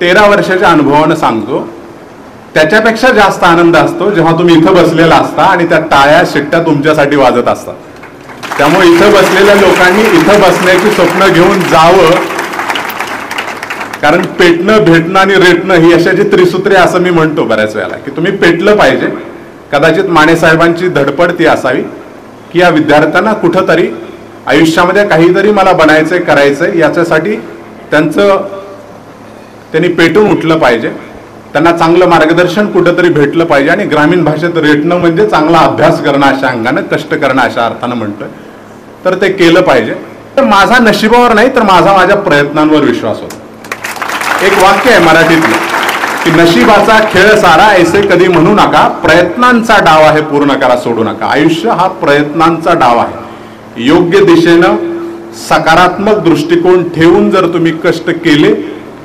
13 वर्षाच्या अनुभवाने सांगतो, त्याच्यापेक्षा जास्त आनंद असतो जेव्हा तुम्ही इथं बसलेला असता आणि त्या टाळ्या शिट्ट्या तुमच्यासाठी वाजत असतात. त्यामुळे इथं बसलेल्या लोकांनी इथं बसण्याची स्वप्न घेऊन जावं, कारण पेटणं, भेटणं आणि रेटणं ही अशाची त्रिसूत्रे असं मी म्हणतो बऱ्याच वेळेला, की तुम्ही पेटलं पाहिजे. कदाचित माने साहेबांची धडपड ती असावी की या विद्यार्थ्यांना कुठंतरी आयुष्यामध्ये काहीतरी मला बनायचंय, करायचंय, याच्यासाठी त्यांनी पेटून उठलं पाहिजे. त्यांना चांगलं मार्गदर्शन कुठंतरी भेटलं पाहिजे. आणि ग्रामीण भाषेत रेटणं म्हणजे चांगला अभ्यास करणं अशा अंगानं, कष्ट करणं अशा अर्थानं म्हणतोय, तर ते केलं पाहिजे. तर माझा नशिबावर नाही तर माझ्या प्रयत्नांवर विश्वास होता. एक वाक्य आहे मराठीतलं की नशिबाचा खेळ सारा ऐसे कधी म्हणू नका, प्रयत्नांचा डाव आहे पूर्ण करा सोडू नका. आयुष्य हा प्रयत्नांचा डाव आहे. योग्य दिशेनं सकारात्मक दृष्टिकोन ठेवून जर तुम्ही कष्ट केले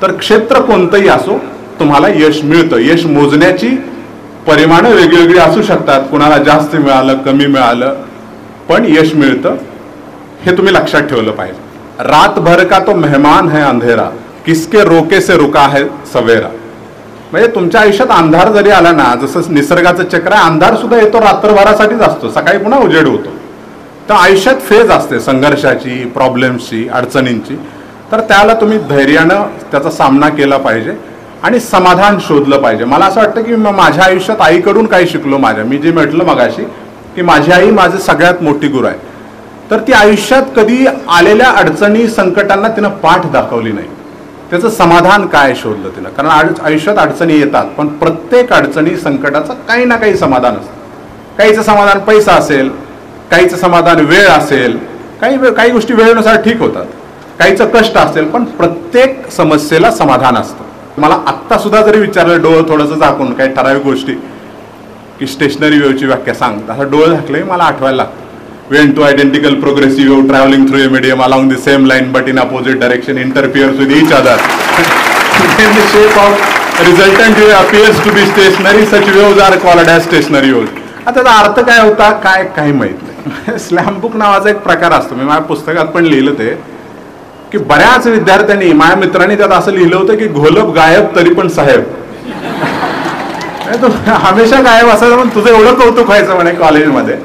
तर क्षेत्र कोणतंही असो तुम्हाला यश मिळतं. यश मोजण्याची परिमाणं वेगवेगळी असू शकतात, कुणाला जास्त मिळालं, कमी मिळालं, पण यश मिळतं. हे तुम्ही लक्षात ठेवलं पाहिजे. रात भर का तो मेहमान है अंधेरा, किसके रोके से रुका है सवेरा. म्हणजे तुमच्या आयुष्यात अंधार जरी आला ना, जसं निसर्गाचं चक्र आहे, अंधार सुद्धा येतो रात्रभरासाठीच असतो, सकाळी पुन्हा उजेड होतो. तर आयुष्यात फेज असते संघर्षाची, प्रॉब्लेम्सची, अडचणींची. तर त्याला तुम्ही धैर्यानं त्याचा सामना केला पाहिजे आणि समाधान शोधलं पाहिजे. मला असं वाटतं की माझ्या आयुष्यात आईकडून काय शिकलो. मी जे म्हटलं मगाशी की माझी आई माझी सगळ्यात मोठी गुरु आहे. तर ती आयुष्यात कधी आलेल्या अडचणी, संकटांना तिनं पाठ दाखवली नाही. त्याचं समाधान काय शोधलं तिनं. कारण आयुष्यात अडचणी येतात, पण प्रत्येक अडचणी, संकटाचं काही ना काही समाधान असतं. काहीचं समाधान पैसा असेल, काहीचं समाधान वेळ असेल, काही गोष्टी वेळेनुसार ठीक होतात, काहीचं कष्ट असेल, पण प्रत्येक समस्येला समाधान असतं. मला आत्ता सुद्धा जरी विचारलं डोळं थोडंसं झाकून काही ठराविक गोष्टी की स्टेशनरी वेव्हची व्याख्या सांग, असं डोळं झाकले मला आठवायला लागतं. When two identical progressive wave traveling through a medium along the same line but in opposite direction interferes with each other. When the shape of resultant wave appears to be stationary, such waves are called as stationary waves. आता त्याचा अर्थ काय होता काय काही माहित नाही. Slam book नावाचा एक प्रकार असतो. मी माझ्या पुस्तकात पण लिहिलं ते की बऱ्याच विद्यार्थ्यांनी, माझ्या मित्रांनी त्यात असं लिहिलं होतं की घोलप गायब तरी पण साहेब. हमेशा गायब असायचं, पण तुझं एवढं कौतुक व्हायचं म्हणे कॉलेजमध्ये.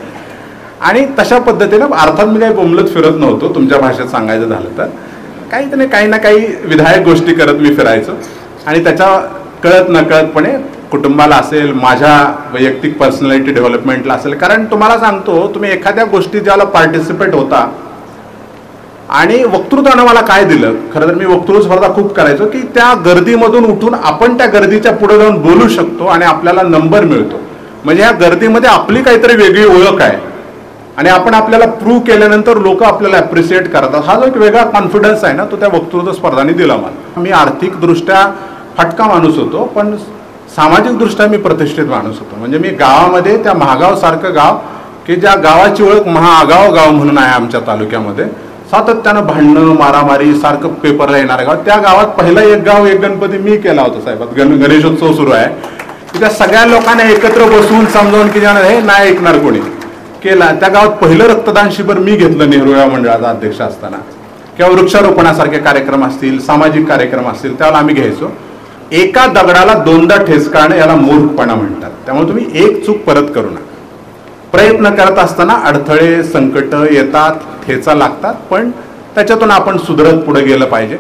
आणि तशा पद्धतीनं अर्थात मी काही बोंबलत फिरत नव्हतो. तुमच्या भाषेत सांगायचं झालं तर काही ना काही विधायक गोष्टी करत मी फिरायचो. आणि त्याच्या कळत नकळतपणे कुटुंबाला असेल, माझ्या वैयक्तिक पर्सनॅलिटी डेव्हलपमेंटला असेल. कारण तुम्हाला सांगतो, तुम्ही एखाद्या गोष्टी ज्याला पार्टिसिपेट होता, आणि वक्तृत्वानं मला काय दिलं, खरं तर मी वक्तृत्व स्पर्धा खूप करायचो, की त्या गर्दीमधून उठून आपण त्या गर्दीच्या पुढे जाऊन बोलू शकतो आणि आपल्याला नंबर मिळतो. म्हणजे ह्या गर्दीमध्ये आपली काहीतरी वेगळी ओळख आहे आणि आपण आपल्याला प्रूव्ह केल्यानंतर लोक आपल्याला अप्रिशिएट करतात. हा जो एक वेगळा कॉन्फिडन्स आहे ना, तो त्या वक्तृत्व स्पर्धांनी दिला मला. मी आर्थिकदृष्ट्या फटका माणूस होतो, पण सामाजिकदृष्ट्या मी प्रतिष्ठित माणूस होतो. म्हणजे मी गावामध्ये, त्या महागाव सारखं गाव की ज्या गावाची ओळख महाआगाव गाव म्हणून आहे आमच्या तालुक्यामध्ये, सातत्यानं भांडणं, मारामारी सारखं पेपरला येणार गाव, त्या गावात पहिला एक गाव एक गणपती मी केला होता साहेबात. गणेशोत्सव सुरू आहे, त्या सगळ्या लोकांना एकत्र बसवून समजावून की हे नाही ऐकणार कोणी केला. त्या गावात पहिलं रक्तदान शिबिर मी घेतलं नेहरू या मंडळाचा अध्यक्ष असताना. किंवा वृक्षारोपणासारखे कार्यक्रम असतील, सामाजिक कार्यक्रम असतील, त्याला आम्ही घ्यायचो. एका दगडाला दोनदा ठेचकाळणं याला मूर्खपणा म्हणतात. त्यामुळे तुम्ही एक चूक परत करू नका. प्रयत्न करत असताना अडथळे, संकट येतात, ठेचा लागतात, पण त्याच्यातून आपण सुधरत पुढे गेलं पाहिजे.